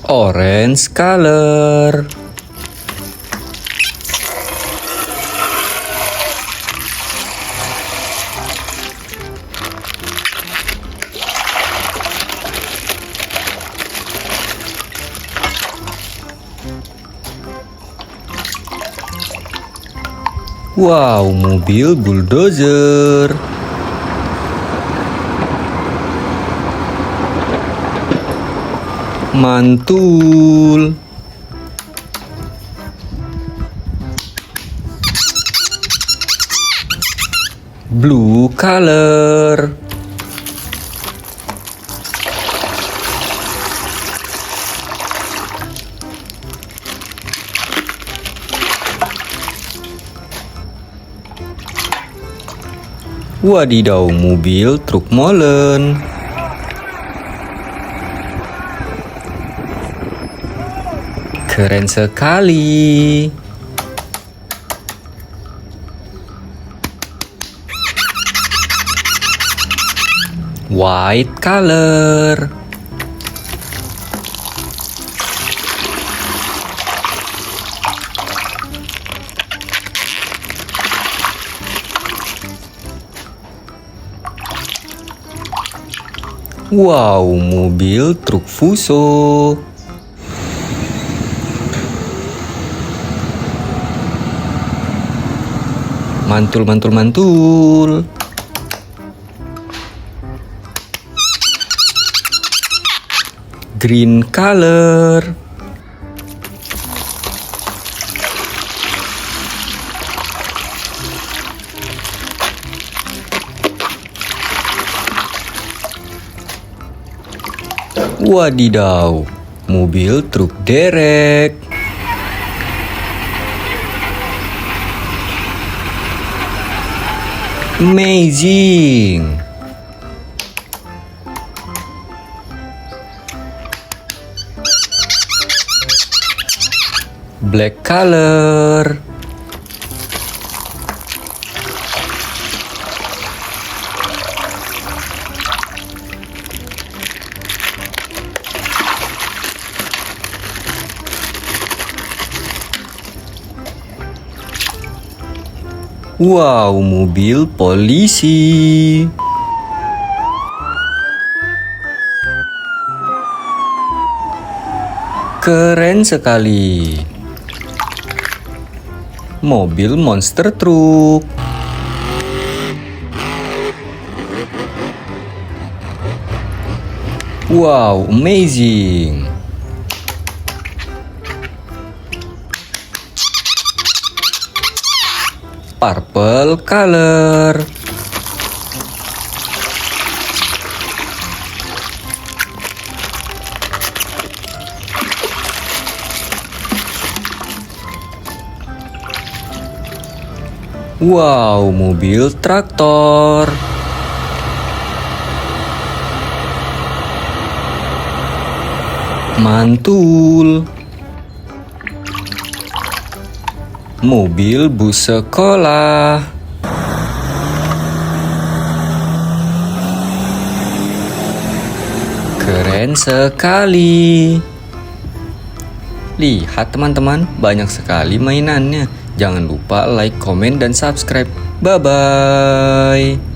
Orange color. Wow, mobil bulldozer. Mantul. Blue color. Wadidaw, mobil truk molen. Keren sekali. White color. Wow, mobil truk Fuso. Mantul, mantul, mantul. Green color. Wadidaw, mobil truk derek. Amazing. Black color. Wow, mobil polisi. Keren sekali. Mobil monster truk. Wow, amazing. Purple color. Wow, mobil traktor. Mantul. Mobil bus sekolah. Keren sekali. Lihat teman-teman, banyak sekali mainannya. Jangan lupa like, komen, dan subscribe. Bye-bye.